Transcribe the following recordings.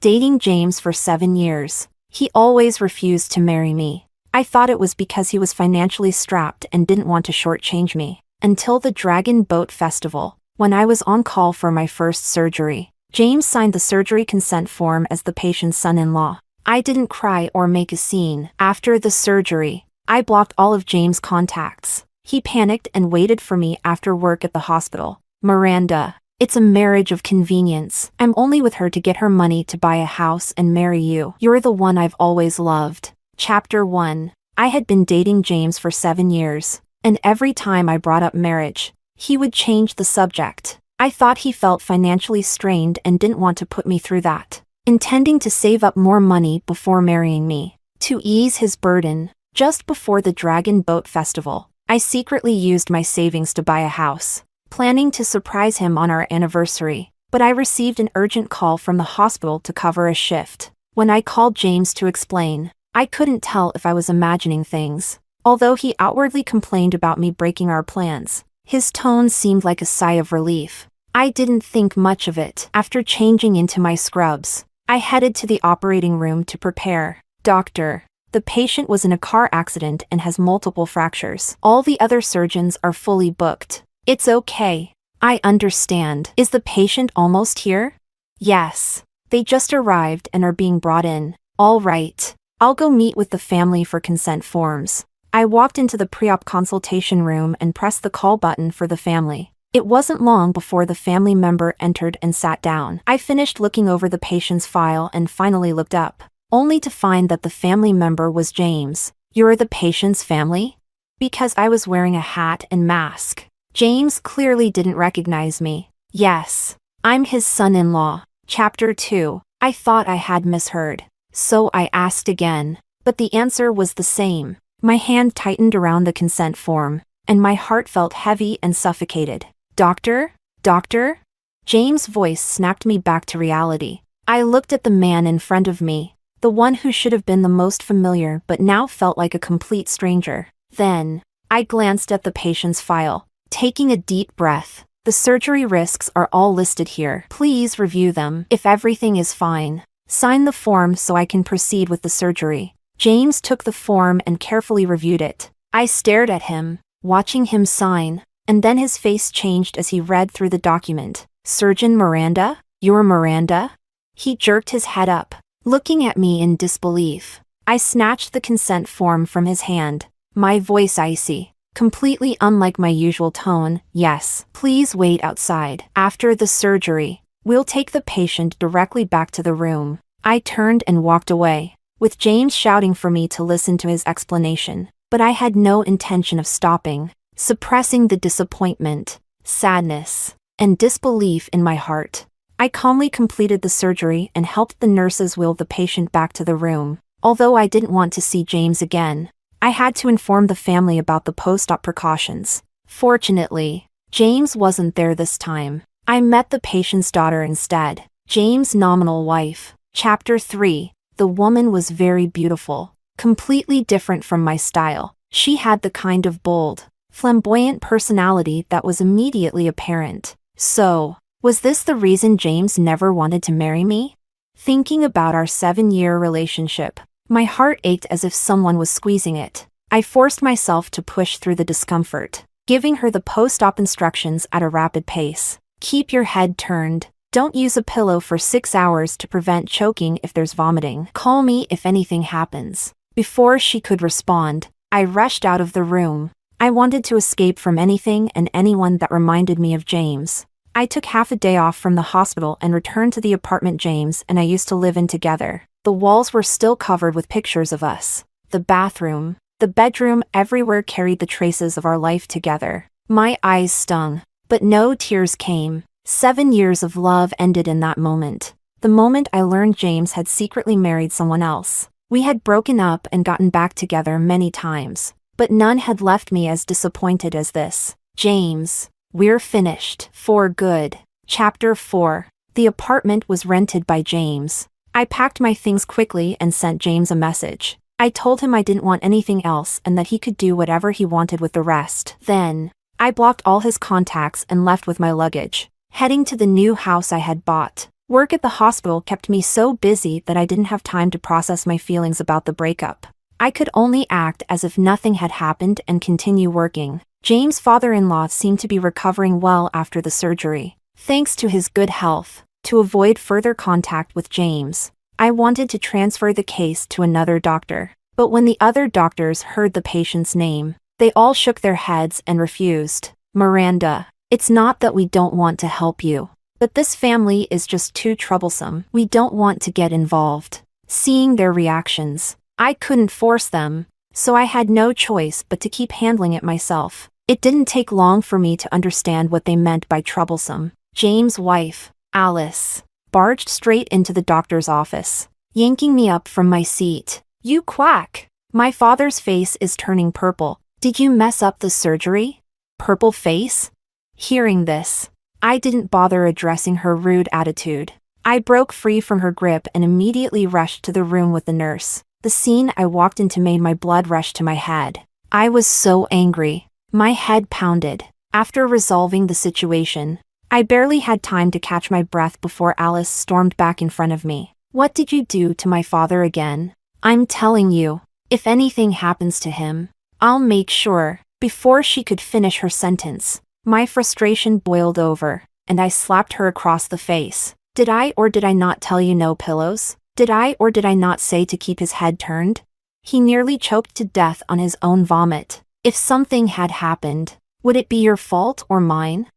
dating James for 7 years. He always refused to marry me. I thought it was because he was financially strapped and didn't want to shortchange me. Until the Dragon Boat Festival, when I was on call for my first surgery. James signed the surgery consent form as the patient's son-in-law. I didn't cry or make a scene. After the surgery, I blocked all of James' contacts. He panicked and waited for me after work at the hospital. Miranda, it's a marriage of convenience. I'm only with her to get her money to buy a house and marry you. You're the one I've always loved. Chapter 1. I had been dating James for 7 years, and every time I brought up marriage, he would change the subject. I thought he felt financially strained and didn't want to put me through that, intending to save up more money before marrying me. To ease his burden, just before the Dragon Boat Festival, I secretly used my savings to buy a house, planning to surprise him on our anniversary, but I received an urgent call from the hospital to cover a shift. When I called James to explain, I couldn't tell if I was imagining things. Although he outwardly complained about me breaking our plans, his tone seemed like a sigh of relief. I didn't think much of it. After changing into my scrubs, I headed to the operating room to prepare. Doctor, the patient was in a car accident and has multiple fractures. All the other surgeons are fully booked. It's okay. I understand. Is the patient almost here? Yes. They just arrived and are being brought in. All right. I'll go meet with the family for consent forms. I walked into the pre-op consultation room and pressed the call button for the family. It wasn't long before the family member entered and sat down. I finished looking over the patient's file and finally looked up, only to find that the family member was James. You're the patient's family? Because I was wearing a hat and mask. James clearly didn't recognize me. Yes, I'm his son-in-law. Chapter 2. I thought I had misheard, so I asked again, but the answer was the same. My hand tightened around the consent form, and my heart felt heavy and suffocated. Doctor? Doctor? James' voice snapped me back to reality. I looked at the man in front of me, the one who should have been the most familiar but now felt like a complete stranger. Then, I glanced at the patient's file, taking a deep breath. The surgery risks are all listed here. Please review them. If everything is fine, sign the form so I can proceed with the surgery. James took the form and carefully reviewed it. I stared at him, watching him sign, and then his face changed as he read through the document. Surgeon Miranda? You're Miranda? He jerked his head up, looking at me in disbelief. I snatched the consent form from his hand, my voice icy, completely unlike my usual tone. Yes, please wait outside. After the surgery, we'll take the patient directly back to the room. I turned and walked away, with James shouting for me to listen to his explanation. But I had no intention of stopping, suppressing the disappointment, sadness, and disbelief in my heart. I calmly completed the surgery and helped the nurses wheel the patient back to the room. Although I didn't want to see James again, I had to inform the family about the post-op precautions. Fortunately, James wasn't there this time. I met the patient's daughter instead, James' nominal wife. Chapter 3. The woman was very beautiful, completely different from my style. She had the kind of bold, flamboyant personality that was immediately apparent. So, was this the reason James never wanted to marry me? Thinking about our 7-year relationship, my heart ached as if someone was squeezing it. I forced myself to push through the discomfort, giving her the post-op instructions at a rapid pace. Keep your head turned. Don't use a pillow for 6 hours to prevent choking if there's vomiting. Call me if anything happens. Before she could respond, I rushed out of the room. I wanted to escape from anything and anyone that reminded me of James. I took half a day off from the hospital and returned to the apartment James and I used to live in together. The walls were still covered with pictures of us. The bathroom, the bedroom, everywhere carried the traces of our life together. My eyes stung, but no tears came. 7 years of love ended in that moment. The moment I learned James had secretly married someone else. We had broken up and gotten back together many times, but none had left me as disappointed as this. James, we're finished. For good. Chapter 4. The apartment was rented by James. I packed my things quickly and sent James a message. I told him I didn't want anything else and that he could do whatever he wanted with the rest. Then, I blocked all his contacts and left with my luggage, heading to the new house I had bought. Work at the hospital kept me so busy that I didn't have time to process my feelings about the breakup. I could only act as if nothing had happened and continue working. James' father-in-law seemed to be recovering well after the surgery, thanks to his good health. To avoid further contact with James, I wanted to transfer the case to another doctor. But when the other doctors heard the patient's name, they all shook their heads and refused. Miranda, it's not that we don't want to help you, but this family is just too troublesome. We don't want to get involved. Seeing their reactions, I couldn't force them, so I had no choice but to keep handling it myself. It didn't take long for me to understand what they meant by troublesome. James' wife, Alice, barged straight into the doctor's office, yanking me up from my seat. You quack! My father's face is turning purple. Did you mess up the surgery? Purple face? Hearing this, I didn't bother addressing her rude attitude. I broke free from her grip and immediately rushed to the room with the nurse. The scene I walked into made my blood rush to my head. I was so angry. My head pounded. After resolving the situation, I barely had time to catch my breath before Alice stormed back in front of me. What did you do to my father again? I'm telling you, if anything happens to him, I'll make sure. Before she could finish her sentence, my frustration boiled over, and I slapped her across the face. Did I or did I not tell you no pillows? Did I or did I not say to keep his head turned? He nearly choked to death on his own vomit. If something had happened, would it be your fault or mine?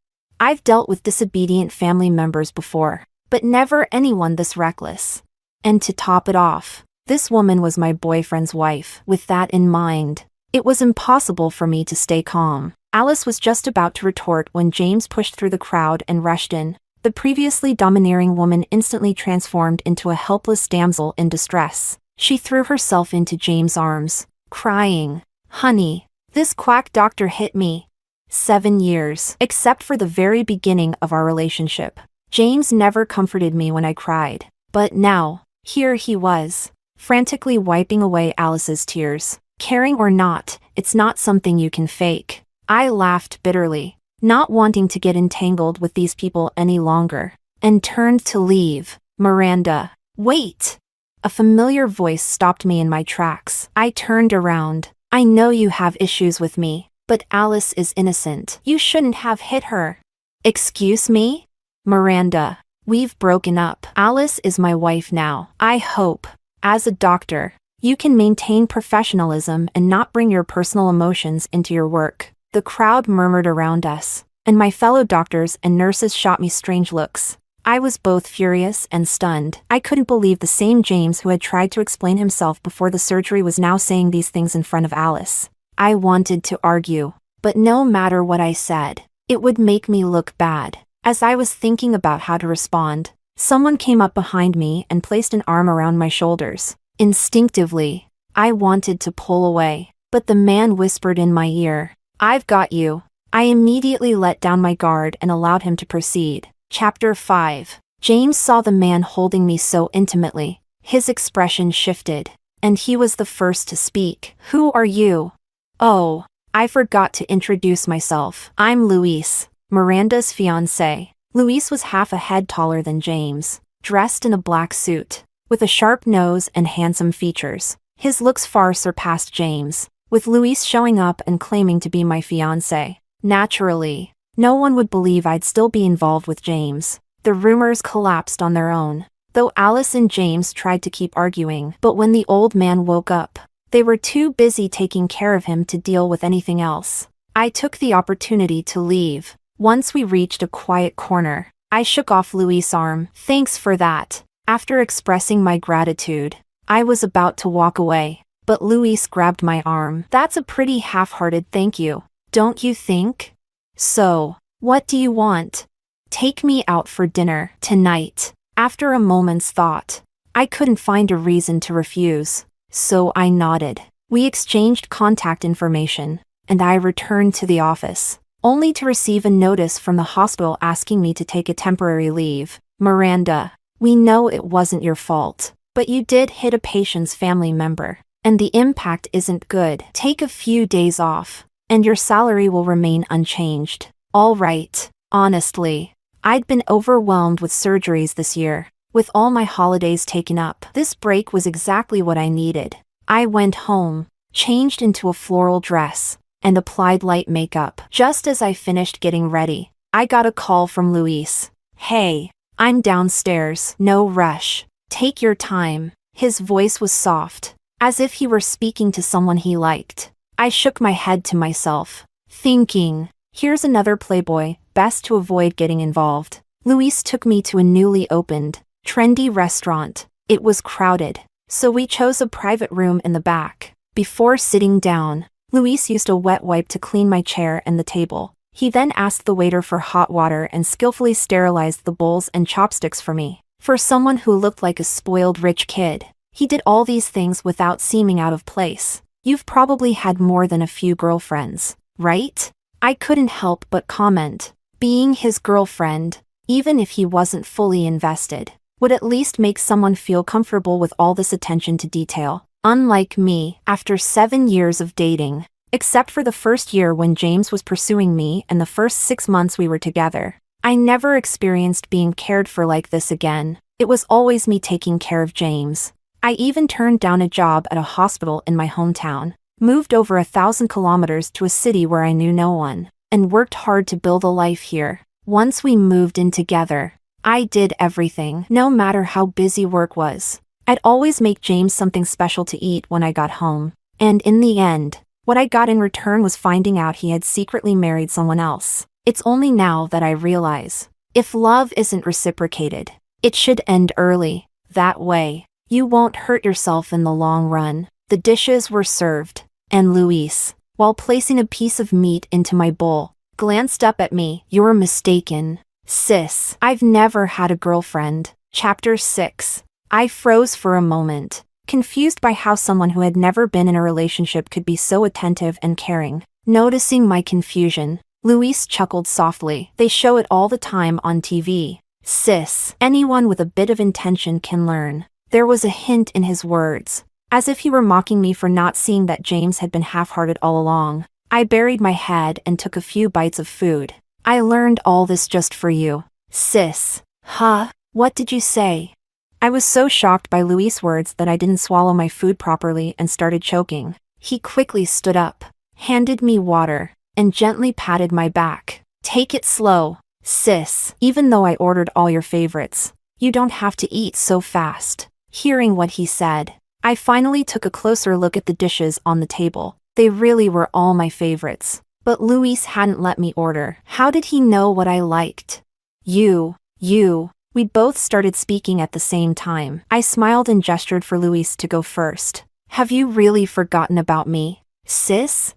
I've dealt with disobedient family members before, but never anyone this reckless. And to top it off, this woman was my boyfriend's wife. With that in mind, it was impossible for me to stay calm. Alice was just about to retort when James pushed through the crowd and rushed in. The previously domineering woman instantly transformed into a helpless damsel in distress. She threw herself into James' arms, crying, "Honey, this quack doctor hit me." 7 years, except for the very beginning of our relationship, James never comforted me when I cried. But now, here he was, frantically wiping away Alice's tears. Caring or not, it's not something you can fake. I laughed bitterly, not wanting to get entangled with these people any longer, and turned to leave. Miranda, wait! A familiar voice stopped me in my tracks. I turned around. I know you have issues with me, but Alice is innocent. You shouldn't have hit her. Excuse me? Miranda, we've broken up. Alice is my wife now. I hope, as a doctor, you can maintain professionalism and not bring your personal emotions into your work. The crowd murmured around us, and my fellow doctors and nurses shot me strange looks. I was both furious and stunned. I couldn't believe the same James who had tried to explain himself before the surgery was now saying these things in front of Alice. I wanted to argue, but no matter what I said, it would make me look bad. As I was thinking about how to respond, someone came up behind me and placed an arm around my shoulders. Instinctively, I wanted to pull away, but the man whispered in my ear, "I've got you." I immediately let down my guard and allowed him to proceed. Chapter 5. James saw the man holding me so intimately. His expression shifted, and he was the first to speak. "Who are you?" "Oh, I forgot to introduce myself. I'm Luis, Miranda's fiancé." Luis was half a head taller than James, dressed in a black suit, with a sharp nose and handsome features. His looks far surpassed James, with Luis showing up and claiming to be my fiancé. Naturally, no one would believe I'd still be involved with James. The rumors collapsed on their own, though Alice and James tried to keep arguing. But when the old man woke up, they were too busy taking care of him to deal with anything else. I took the opportunity to leave. Once we reached a quiet corner, I shook off Luis' arm. "Thanks for that." After expressing my gratitude, I was about to walk away, but Luis grabbed my arm. "That's a pretty half-hearted thank you, don't you think? So, what do you want?" "Take me out for dinner tonight." After a moment's thought, I couldn't find a reason to refuse, so I nodded. We exchanged contact information, and I returned to the office, only to receive a notice from the hospital asking me to take a temporary leave. "Miranda, we know it wasn't your fault, but you did hit a patient's family member, and the impact isn't good. Take a few days off, and your salary will remain unchanged." All right. Honestly, I'd been overwhelmed with surgeries this year, with all my holidays taken up. This break was exactly what I needed. I went home, changed into a floral dress, and applied light makeup. Just as I finished getting ready, I got a call from Luis. "Hey, I'm downstairs. No rush. Take your time." His voice was soft, as if he were speaking to someone he liked. I shook my head to myself, thinking, here's another playboy, best to avoid getting involved. Luis took me to a newly opened, trendy restaurant. It was crowded, so we chose a private room in the back. Before sitting down, Luis used a wet wipe to clean my chair and the table. He then asked the waiter for hot water and skillfully sterilized the bowls and chopsticks for me. For someone who looked like a spoiled rich kid, he did all these things without seeming out of place. You've probably had more than a few girlfriends, right? I couldn't help but comment. Being his girlfriend, even if he wasn't fully invested, would at least make someone feel comfortable with all this attention to detail. Unlike me, after 7 years of dating, except for the first year when James was pursuing me and the first 6 months we were together, I never experienced being cared for like this again. It was always me taking care of James. I even turned down a job at a hospital in my hometown, moved over 1,000 kilometers to a city where I knew no one, and worked hard to build a life here. Once we moved in together, I did everything, no matter how busy work was. I'd always make James something special to eat when I got home, and in the end, what I got in return was finding out he had secretly married someone else. It's only now that I realize, if love isn't reciprocated, it should end early. That way, you won't hurt yourself in the long run. The dishes were served, and Luis, while placing a piece of meat into my bowl, glanced up at me. "You're mistaken, sis. I've never had a girlfriend." Chapter 6. I froze for a moment, confused by how someone who had never been in a relationship could be so attentive and caring. Noticing my confusion, Luis chuckled softly. "They show it all the time on TV. Sis, anyone with a bit of intention can learn." There was a hint in his words, as if he were mocking me for not seeing that James had been half-hearted all along. I buried my head and took a few bites of food. "I learned all this just for you, sis." "Huh? What did you say?" I was so shocked by Luis' words that I didn't swallow my food properly and started choking. He quickly stood up, handed me water, and gently patted my back. "Take it slow, sis. Even though I ordered all your favorites, you don't have to eat so fast." Hearing what he said, I finally took a closer look at the dishes on the table. They really were all my favorites. But Luis hadn't let me order. How did he know what I liked? You. We both started speaking at the same time. I smiled and gestured for Luis to go first. "Have you really forgotten about me, sis?"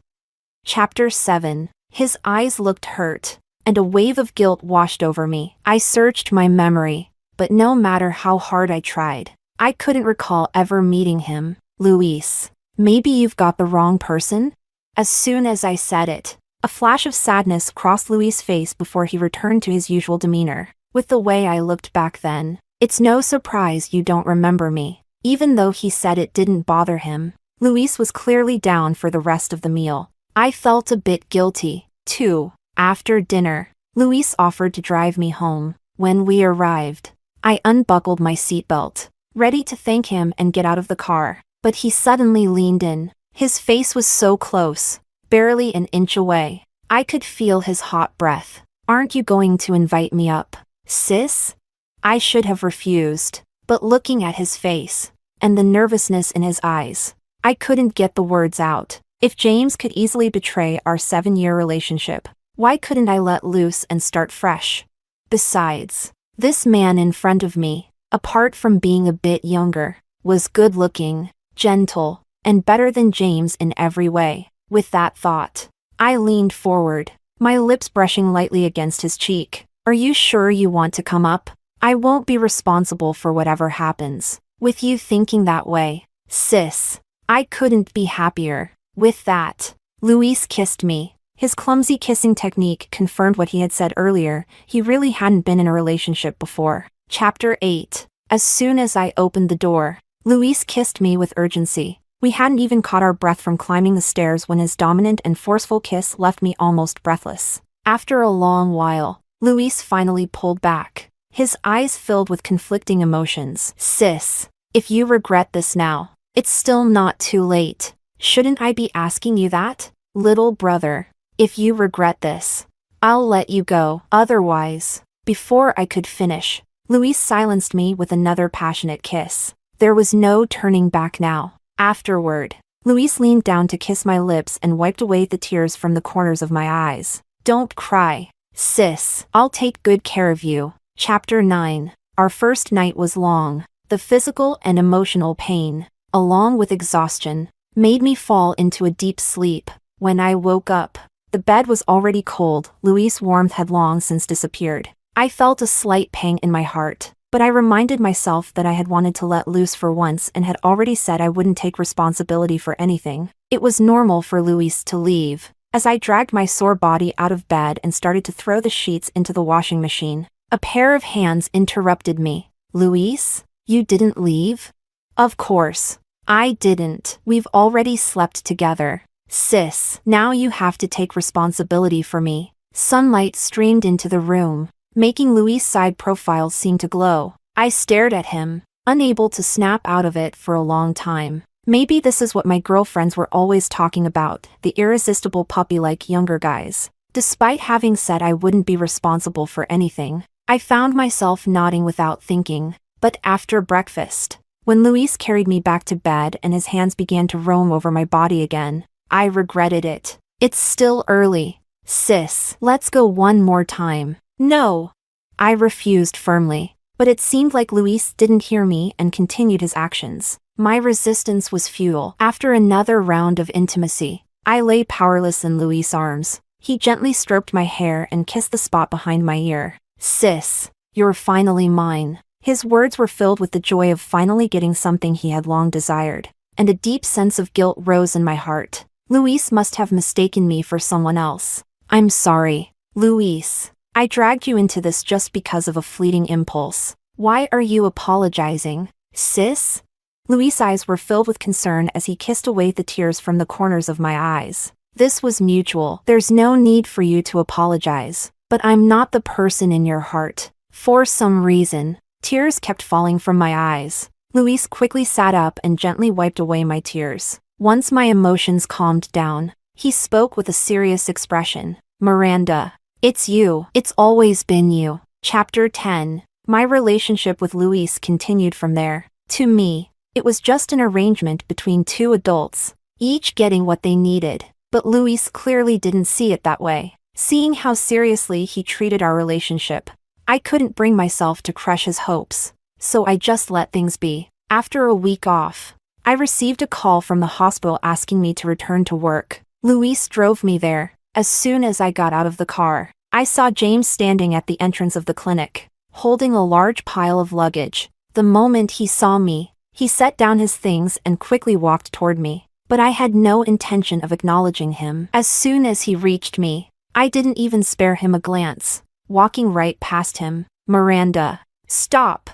Chapter 7. His eyes looked hurt, and a wave of guilt washed over me. I searched my memory, but no matter how hard I tried, I couldn't recall ever meeting him. "Luis, maybe you've got the wrong person?" As soon as I said it, a flash of sadness crossed Luis' face before he returned to his usual demeanor. With the way I looked back then, it's no surprise you don't remember me. Even though he said it didn't bother him, Luis was clearly down for the rest of the meal. I felt a bit guilty, too. After dinner, Luis offered to drive me home. When we arrived, I unbuckled my seatbelt, ready to thank him and get out of the car. But he suddenly leaned in. His face was so close, barely an inch away. I could feel his hot breath. "Aren't you going to invite me up, sis?" I should have refused, but looking at his face, and the nervousness in his eyes, I couldn't get the words out. If James could easily betray our 7-year relationship, why couldn't I let loose and start fresh? Besides, this man in front of me, apart from being a bit younger, was good-looking, gentle, and better than James in every way. With that thought, I leaned forward, my lips brushing lightly against his cheek. "Are you sure you want to come up? I won't be responsible for whatever happens with you thinking that way, sis." I couldn't be happier. With that, Luis kissed me. His clumsy kissing technique confirmed what he had said earlier. He really hadn't been in a relationship before. Chapter 8. As soon as I opened the door, Luis kissed me with urgency. We hadn't even caught our breath from climbing the stairs when his dominant and forceful kiss left me almost breathless. After a long while, Luis finally pulled back, his eyes filled with conflicting emotions. Sis, if you regret this now, it's still not too late. Shouldn't I be asking you that? Little brother, if you regret this, I'll let you go. Otherwise, before I could finish, Luis silenced me with another passionate kiss. There was no turning back now. Afterward, Luis leaned down to kiss my lips and wiped away the tears from the corners of my eyes. Don't cry, sis. I'll take good care of you. Chapter 9. Our first night was long. The physical and emotional pain, along with exhaustion, made me fall into a deep sleep. When I woke up, the bed was already cold. Luis' warmth had long since disappeared. I felt a slight pang in my heart, but I reminded myself that I had wanted to let loose for once and had already said I wouldn't take responsibility for anything. It was normal for Luis to leave. As I dragged my sore body out of bed and started to throw the sheets into the washing machine, a pair of hands interrupted me. Luis, you didn't leave? Of course, I didn't. We've already slept together. Sis, now you have to take responsibility for me. Sunlight streamed into the room, making Luis' side profile seem to glow. I stared at him, unable to snap out of it for a long time. Maybe this is what my girlfriends were always talking about, the irresistible puppy-like younger guys. Despite having said I wouldn't be responsible for anything, I found myself nodding without thinking. But after breakfast, when Luis carried me back to bed and his hands began to roam over my body again, I regretted it. It's still early. Sis, let's go one more time. No. I refused firmly, but it seemed like Luis didn't hear me and continued his actions. My resistance was futile. After another round of intimacy, I lay powerless in Luis' arms. He gently stroked my hair and kissed the spot behind my ear. Sis, you're finally mine. His words were filled with the joy of finally getting something he had long desired, and a deep sense of guilt rose in my heart. Luis must have mistaken me for someone else. I'm sorry, Luis. I dragged you into this just because of a fleeting impulse. Why are you apologizing, sis? Luis' eyes were filled with concern as he kissed away the tears from the corners of my eyes. This was mutual. There's no need for you to apologize, but I'm not the person in your heart. For some reason, tears kept falling from my eyes. Luis quickly sat up and gently wiped away my tears. Once my emotions calmed down, he spoke with a serious expression. Miranda, it's you. It's always been you. Chapter 10. My relationship with Luis continued from there. To me, it was just an arrangement between two adults, each getting what they needed. But Luis clearly didn't see it that way. Seeing how seriously he treated our relationship, I couldn't bring myself to crush his hopes, so I just let things be. After a week off, I received a call from the hospital asking me to return to work. Luis drove me there. As soon as I got out of the car, I saw James standing at the entrance of the clinic, holding a large pile of luggage. The moment he saw me, he set down his things and quickly walked toward me. But I had no intention of acknowledging him. As soon as he reached me, I didn't even spare him a glance, walking right past him. Miranda, stop.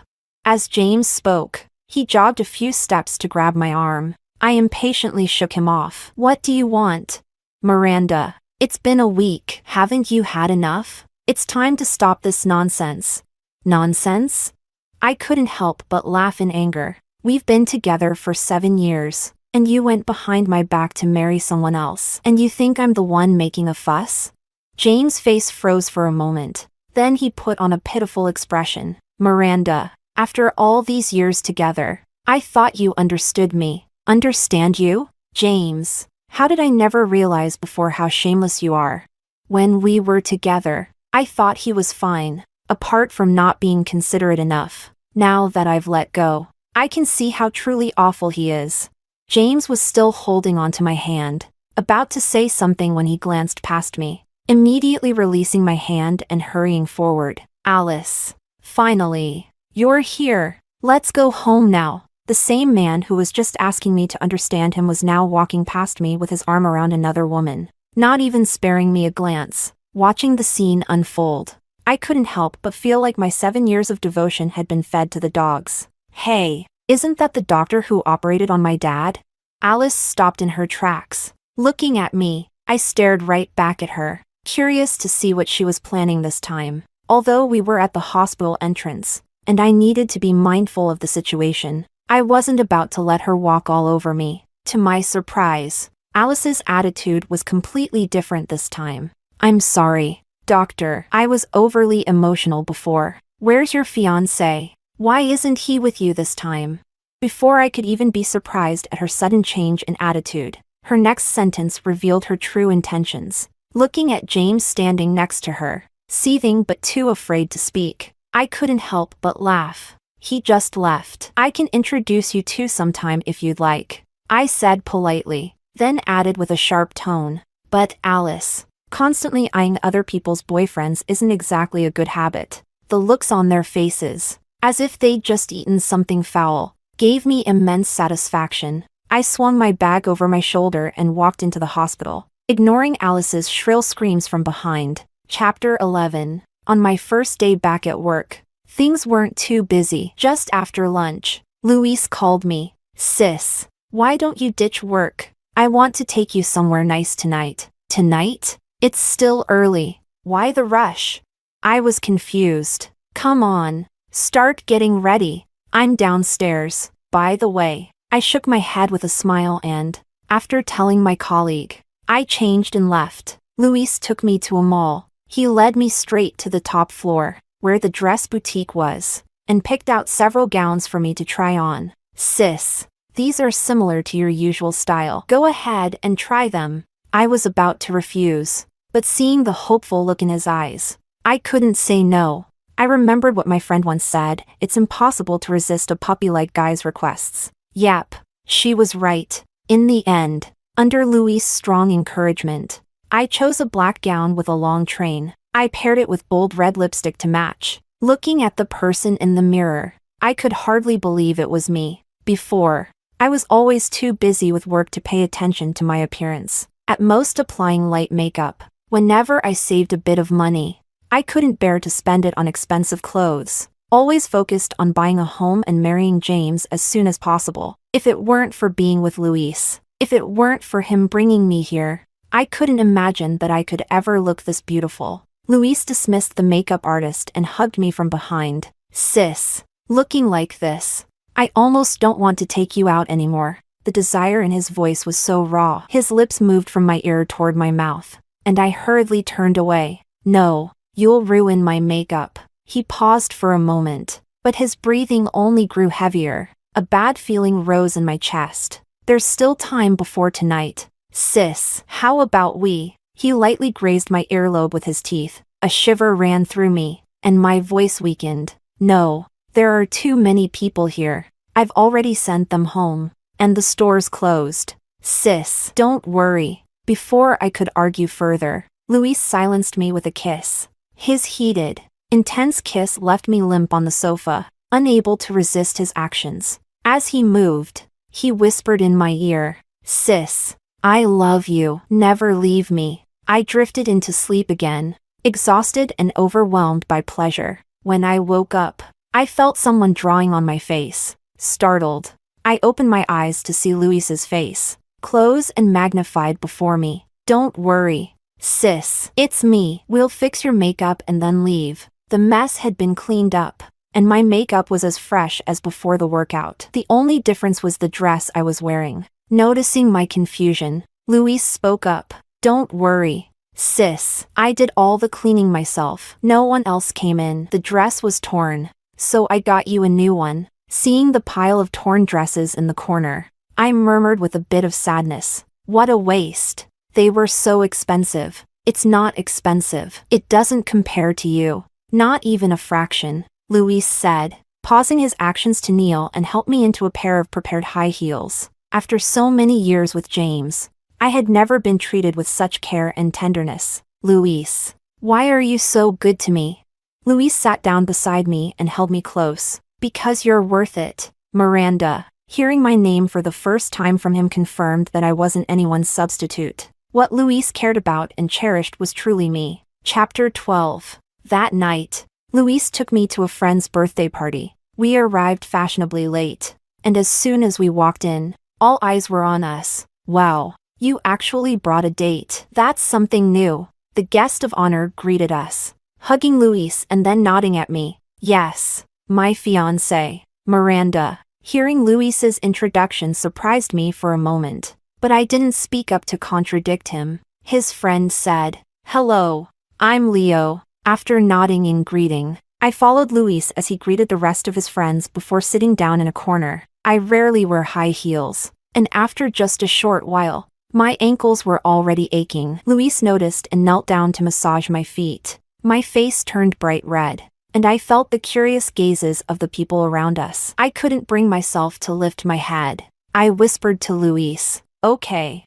As James spoke, he jogged a few steps to grab my arm. I impatiently shook him off. What do you want? Miranda, it's been a week. Haven't you had enough? It's time to stop this nonsense. Nonsense? I couldn't help but laugh in anger. We've been together for 7 years, and you went behind my back to marry someone else. And you think I'm the one making a fuss? James' face froze for a moment. Then he put on a pitiful expression. Miranda, after all these years together, I thought you understood me. Understand you? James, how did I never realize before how shameless you are? When we were together, I thought he was fine, apart from not being considerate enough. Now that I've let go, I can see how truly awful he is. James was still holding onto my hand, about to say something when he glanced past me, immediately releasing my hand and hurrying forward. Alice, finally. You're here. Let's go home now. The same man who was just asking me to understand him was now walking past me with his arm around another woman, not even sparing me a glance. Watching the scene unfold, I couldn't help but feel like my 7 years of devotion had been fed to the dogs. Hey, isn't that the doctor who operated on my dad? Alice stopped in her tracks. Looking at me, I stared right back at her, curious to see what she was planning this time. Although we were at the hospital entrance, and I needed to be mindful of the situation, I wasn't about to let her walk all over me. To my surprise, Alice's attitude was completely different this time. "I'm sorry, doctor. I was overly emotional before. Where's your fiancé? Why isn't he with you this time?" Before I could even be surprised at her sudden change in attitude, her next sentence revealed her true intentions. Looking at James standing next to her, seething but too afraid to speak, I couldn't help but laugh. "He just left. I can introduce you to sometime if you'd like," I said politely, then added with a sharp tone. "But Alice, constantly eyeing other people's boyfriends isn't exactly a good habit." The looks on their faces, as if they'd just eaten something foul, gave me immense satisfaction. I swung my bag over my shoulder and walked into the hospital, ignoring Alice's shrill screams from behind. Chapter 11. On my first day back at work, things weren't too busy. Just after lunch, Luis called me. "Sis, why don't you ditch work? I want to take you somewhere nice tonight." "Tonight? It's still early. Why the rush?" I was confused. "Come on, start getting ready. I'm downstairs." By the way, I shook my head with a smile and, after telling my colleague, I changed and left. Luis took me to a mall. He led me straight to the top floor, where the dress boutique was, and picked out several gowns for me to try on. "Sis, these are similar to your usual style. Go ahead and try them." I was about to refuse, but seeing the hopeful look in his eyes, I couldn't say no. I remembered what my friend once said, it's impossible to resist a puppy-like guy's requests. Yep, she was right. In the end, under Luis' strong encouragement, I chose a black gown with a long train. I paired it with bold red lipstick to match. Looking at the person in the mirror, I could hardly believe it was me. Before, I was always too busy with work to pay attention to my appearance. At most applying light makeup. Whenever I saved a bit of money, I couldn't bear to spend it on expensive clothes. Always focused on buying a home and marrying James as soon as possible. If it weren't for being with Luis, if it weren't for him bringing me here, I couldn't imagine that I could ever look this beautiful. Luis dismissed the makeup artist and hugged me from behind. "Sis, looking like this, I almost don't want to take you out anymore." The desire in his voice was so raw. His lips moved from my ear toward my mouth, and I hurriedly turned away. "No, you'll ruin my makeup." He paused for a moment, but his breathing only grew heavier. A bad feeling rose in my chest. "There's still time before tonight. Sis, how about we?" He lightly grazed my earlobe with his teeth. A shiver ran through me, and my voice weakened. "No, there are too many people here. I've already sent them home, and the store's closed." "Sis, don't worry." Before I could argue further, Luis silenced me with a kiss. His heated, intense kiss left me limp on the sofa, unable to resist his actions. As he moved, he whispered in my ear, "Sis, I love you. Never leave me." I drifted into sleep again, exhausted and overwhelmed by pleasure. When I woke up, I felt someone drawing on my face. Startled, I opened my eyes to see Luis's face, close and magnified before me. "Don't worry, sis. It's me. We'll fix your makeup and then leave." The mess had been cleaned up, and my makeup was as fresh as before the workout. The only difference was the dress I was wearing. Noticing my confusion, Luis spoke up. "Don't worry, sis. I did all the cleaning myself. No one else came in. The dress was torn, so I got you a new one." Seeing the pile of torn dresses in the corner, I murmured with a bit of sadness, "What a waste. They were so expensive." "It's not expensive. It doesn't compare to you. Not even a fraction," Luis said, pausing his actions to kneel and help me into a pair of prepared high heels. After so many years with James, I had never been treated with such care and tenderness. "Luis, why are you so good to me?" Luis sat down beside me and held me close. "Because you're worth it, Miranda." Hearing my name for the first time from him confirmed that I wasn't anyone's substitute. What Luis cared about and cherished was truly me. Chapter 12. That night, Luis took me to a friend's birthday party. We arrived fashionably late, and as soon as we walked in, all eyes were on us. "Wow, you actually brought a date. That's something new." The guest of honor greeted us, hugging Luis and then nodding at me. Yes, my fiancé, Miranda. Hearing Luis's introduction surprised me for a moment, but I didn't speak up to contradict him. His friend said, "Hello, I'm Leo." After nodding in greeting, I followed Luis as he greeted the rest of his friends before sitting down in a corner. I rarely wear high heels, and after just a short while, my ankles were already aching. Luis noticed and knelt down to massage my feet. My face turned bright red, and I felt the curious gazes of the people around us. I couldn't bring myself to lift my head. I whispered to Luis, okay,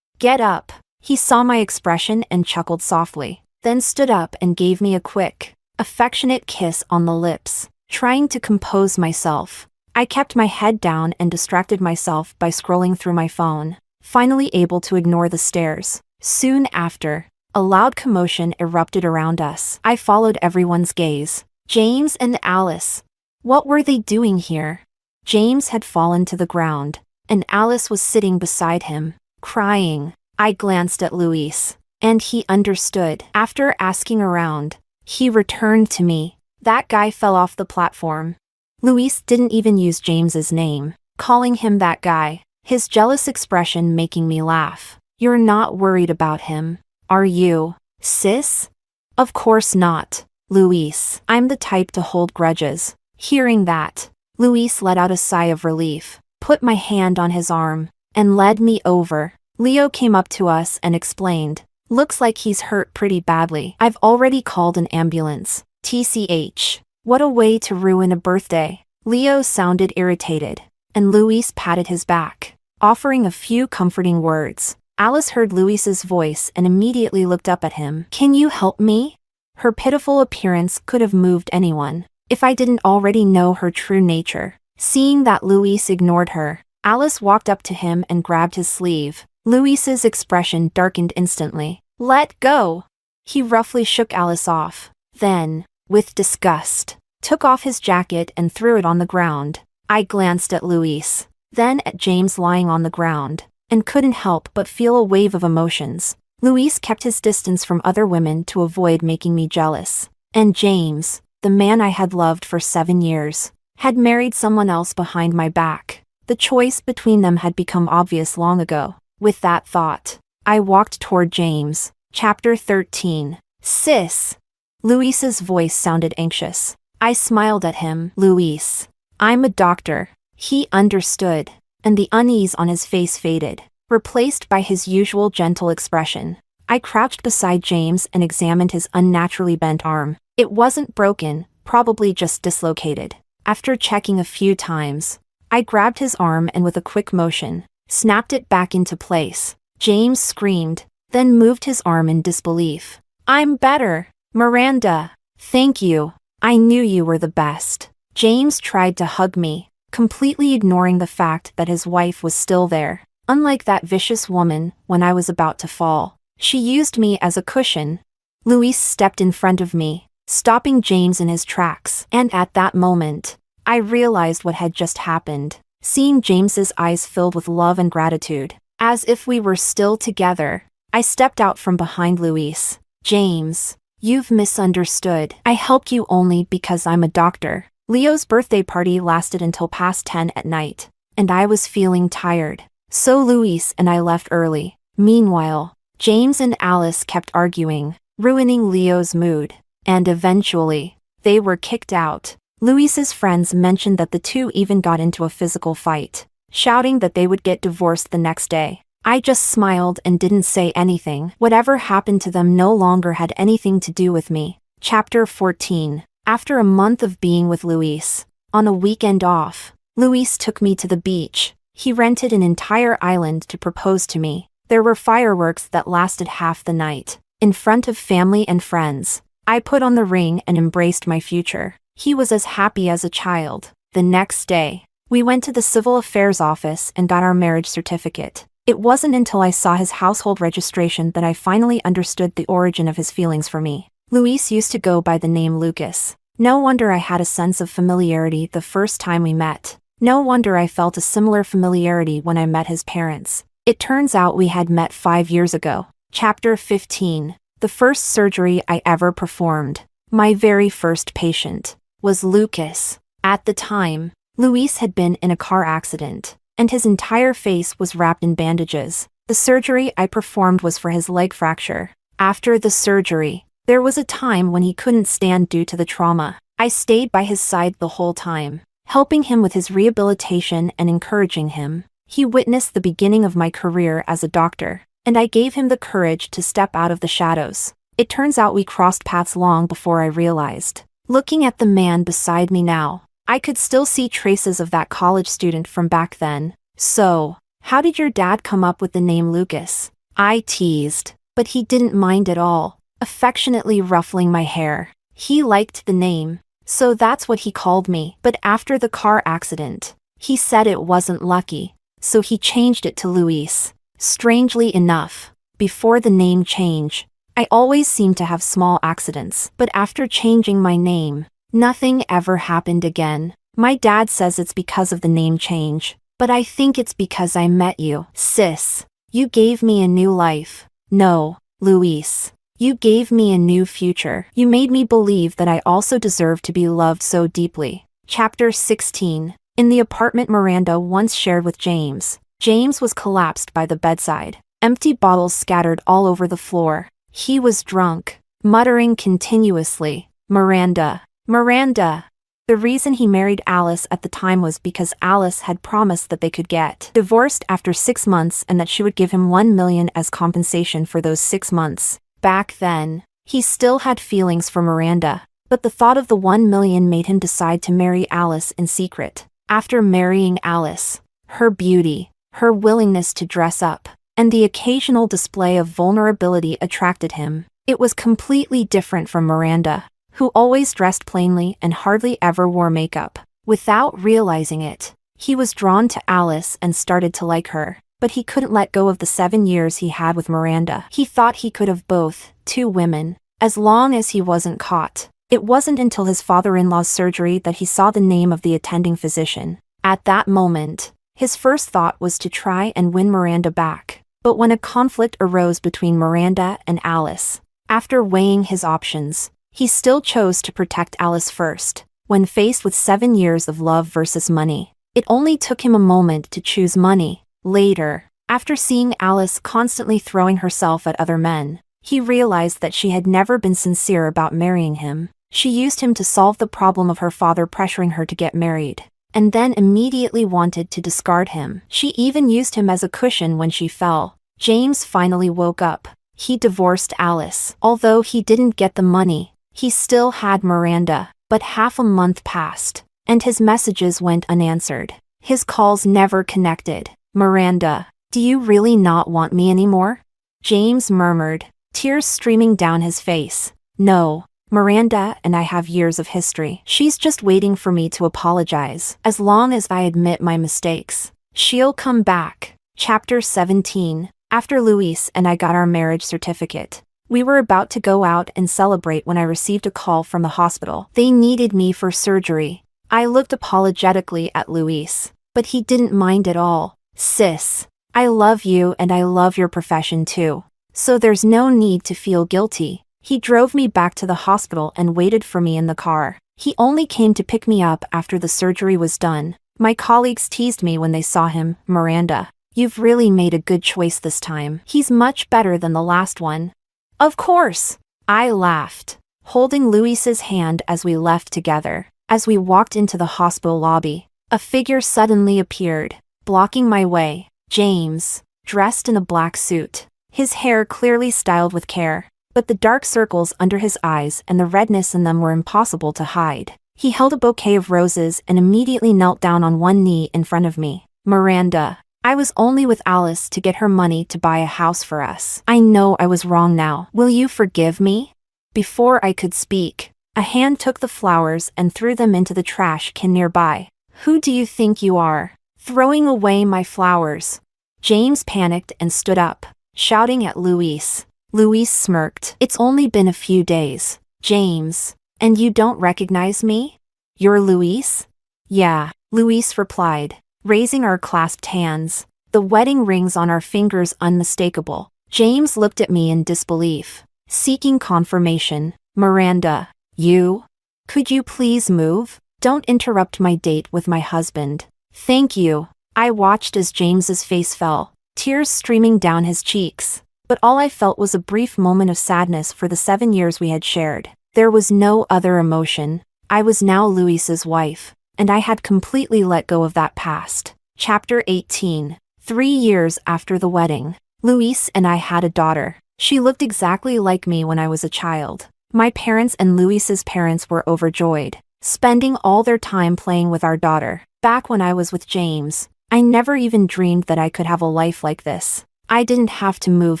get up." He saw my expression and chuckled softly, then stood up and gave me a quick, affectionate kiss on the lips. Trying to compose myself, I kept my head down and distracted myself by scrolling through my phone, finally able to ignore the stares. Soon after, a loud commotion erupted around us. I followed everyone's gaze. James and Alice. What were they doing here? James had fallen to the ground, and Alice was sitting beside him, crying. I glanced at Luis, and he understood. After asking around, he returned to me. That guy fell off the platform. Luis didn't even use James's name, calling him that guy, his jealous expression making me laugh. "You're not worried about him, are you, sis?" "Of course not, Luis. I'm the type to hold grudges." Hearing that, Luis let out a sigh of relief, put my hand on his arm, and led me over. Leo came up to us and explained, "Looks like he's hurt pretty badly. I've already called an ambulance. TCH. What a way to ruin a birthday." Leo sounded irritated, and Luis patted his back, offering a few comforting words. Alice heard Luis's voice and immediately looked up at him. "Can you help me?" Her pitiful appearance could have moved anyone, if I didn't already know her true nature. Seeing that Luis ignored her, Alice walked up to him and grabbed his sleeve. Luis's expression darkened instantly. "Let go!" He roughly shook Alice off, then, with disgust, took off his jacket and threw it on the ground. I glanced at Luis, then at James lying on the ground, and couldn't help but feel a wave of emotions. Luis kept his distance from other women to avoid making me jealous. And James, the man I had loved for 7 years, had married someone else behind my back. The choice between them had become obvious long ago. With that thought, I walked toward James. Chapter 13. "Sis." Luis's voice sounded anxious. I smiled at him. "Luis, I'm a doctor." He understood, and the unease on his face faded, replaced by his usual gentle expression. I crouched beside James and examined his unnaturally bent arm. It wasn't broken, probably just dislocated. After checking a few times, I grabbed his arm and with a quick motion, snapped it back into place. James screamed, then moved his arm in disbelief. "I'm better, Miranda. Thank you. I knew you were the best." James tried to hug me, completely ignoring the fact that his wife was still there. Unlike that vicious woman, when I was about to fall, she used me as a cushion. Luis stepped in front of me, stopping James in his tracks, and at that moment, I realized what had just happened. Seeing James's eyes filled with love and gratitude, as if we were still together, I stepped out from behind Luis. "James, you've misunderstood. I helped you only because I'm a doctor." Leo's birthday party lasted until past 10 at night, and I was feeling tired. So Luis and I left early. Meanwhile, James and Alice kept arguing, ruining Leo's mood, and eventually, they were kicked out. Luis's friends mentioned that the two even got into a physical fight, shouting that they would get divorced the next day. I just smiled and didn't say anything. Whatever happened to them no longer had anything to do with me. Chapter 14. After a month of being with Luis, on a weekend off, Luis took me to the beach. He rented an entire island to propose to me. There were fireworks that lasted half the night. In front of family and friends, I put on the ring and embraced my future. He was as happy as a child. The next day, we went to the civil affairs office and got our marriage certificate. It wasn't until I saw his household registration that I finally understood the origin of his feelings for me. Luis used to go by the name Lucas. No wonder I had a sense of familiarity the first time we met. No wonder I felt a similar familiarity when I met his parents. It turns out we had met 5 years ago. Chapter 15. The first surgery I ever performed, my very first patient, was Lucas. At the time, Luis had been in a car accident, and his entire face was wrapped in bandages. The surgery I performed was for his leg fracture. After the surgery, there was a time when he couldn't stand due to the trauma. I stayed by his side the whole time, helping him with his rehabilitation and encouraging him. He witnessed the beginning of my career as a doctor, and I gave him the courage to step out of the shadows. It turns out we crossed paths long before I realized. Looking at the man beside me now, I could still see traces of that college student from back then. So, how did your dad come up with the name Lucas? I teased, but he didn't mind at all, affectionately ruffling my hair. He liked the name, so that's what he called me. But after the car accident, he said it wasn't lucky, so he changed it to Luis. Strangely enough, before the name change, I always seemed to have small accidents, but after changing my name, nothing ever happened again. My dad says it's because of the name change, but I think it's because I met you. Sis, you gave me a new life. No, Luis, you gave me a new future. You made me believe that I also deserve to be loved so deeply. Chapter 16. In the apartment Miranda once shared with James, James was collapsed by the bedside, empty bottles scattered all over the floor. He was drunk, muttering continuously, "Miranda, Miranda." The reason he married Alice at the time was because Alice had promised that they could get divorced after 6 months and that she would give him $1 million as compensation for those 6 months. Back then, he still had feelings for Miranda, but the thought of the $1 million made him decide to marry Alice in secret. After marrying Alice, her beauty, her willingness to dress up, and the occasional display of vulnerability attracted him. It was completely different from Miranda, who always dressed plainly and hardly ever wore makeup. Without realizing it, he was drawn to Alice and started to like her, but he couldn't let go of the 7 years he had with Miranda. He thought he could have both, 2 women, as long as he wasn't caught. It wasn't until his father-in-law's surgery that he saw the name of the attending physician. At that moment, his first thought was to try and win Miranda back. But when a conflict arose between Miranda and Alice, after weighing his options, he still chose to protect Alice first. When faced with 7 years of love versus money, it only took him a moment to choose money. Later, after seeing Alice constantly throwing herself at other men, he realized that she had never been sincere about marrying him. She used him to solve the problem of her father pressuring her to get married, and then immediately wanted to discard him. She even used him as a cushion when she fell. James finally woke up. He divorced Alice. Although he didn't get the money, he still had Miranda. But half a month passed, and his messages went unanswered. His calls never connected. "Miranda, do you really not want me anymore?" James murmured, tears streaming down his face. "No, Miranda and I have years of history. She's just waiting for me to apologize. As long as I admit my mistakes, she'll come back." Chapter 17. After Luis and I got our marriage certificate, we were about to go out and celebrate when I received a call from the hospital. They needed me for surgery. I looked apologetically at Luis, but he didn't mind at all. "Sis, I love you and I love your profession too, so there's no need to feel guilty." He drove me back to the hospital and waited for me in the car. He only came to pick me up after the surgery was done. My colleagues teased me when they saw him. "Miranda, you've really made a good choice this time. He's much better than the last one." "Of course," I laughed, holding Luis's hand as we left together. As we walked into the hospital lobby, a figure suddenly appeared, blocking my way. James, dressed in a black suit, his hair clearly styled with care, but the dark circles under his eyes and the redness in them were impossible to hide. He held a bouquet of roses and immediately knelt down on one knee in front of me. "Miranda, I was only with Alice to get her money to buy a house for us. I know I was wrong now. Will you forgive me?" Before I could speak, a hand took the flowers and threw them into the trash can nearby. "Who do you think you are, throwing away my flowers?" James panicked and stood up, shouting at Luis. Luis smirked. "It's only been a few days, James, and you don't recognize me? You're Luis?" "Yeah," Luis replied, raising our clasped hands, the wedding rings on our fingers unmistakable. James looked at me in disbelief. seeking confirmation. Miranda, you? Could you please move? Don't interrupt my date with my husband. Thank you. I watched as James's face fell, tears streaming down his cheeks. But all I felt was a brief moment of sadness for the 7 years we had shared. There was no other emotion. I was now Luis's wife, and I had completely let go of that past. Chapter 18. 3 years after the wedding, Luis and I had a daughter. She looked exactly like me when I was a child. My parents and Luis's parents were overjoyed, spending all their time playing with our daughter. Back when I was with James, I never even dreamed that I could have a life like this. I didn't have to move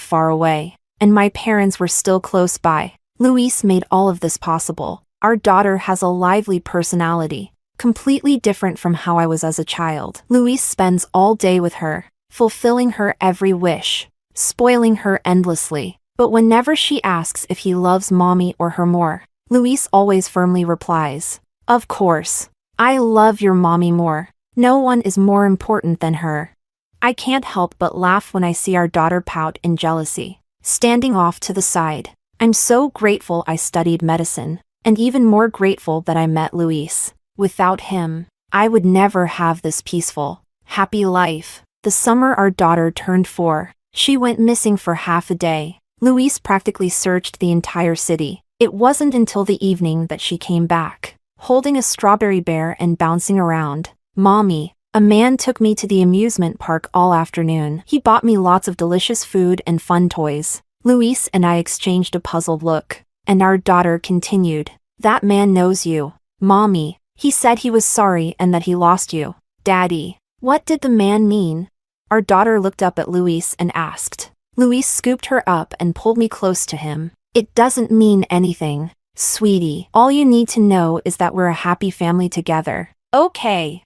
far away, and my parents were still close by. Luis made all of this possible. Our daughter has a lively personality, completely different from how I was as a child. Luis spends all day with her, fulfilling her every wish, spoiling her endlessly. But whenever she asks if he loves mommy or her more, Luis always firmly replies, "Of course. I love your mommy more. No one is more important than her." I can't help but laugh when I see our daughter pout in jealousy, standing off to the side. I'm so grateful I studied medicine, and even more grateful that I met Luis. Without him, I would never have this peaceful, happy life. The summer our daughter turned 4, she went missing for half a day. Luis practically searched the entire city. It wasn't until the evening that she came back, holding a strawberry bear and bouncing around. "Mommy, a man took me to the amusement park all afternoon. He bought me lots of delicious food and fun toys." Luis and I exchanged a puzzled look, and our daughter continued, "That man knows you, Mommy. He said he was sorry and that he lost you." "Daddy, what did the man mean?" Our daughter looked up at Luis and asked. Luis scooped her up and pulled me close to him. "It doesn't mean anything, sweetie. All you need to know is that we're a happy family together." "Okay."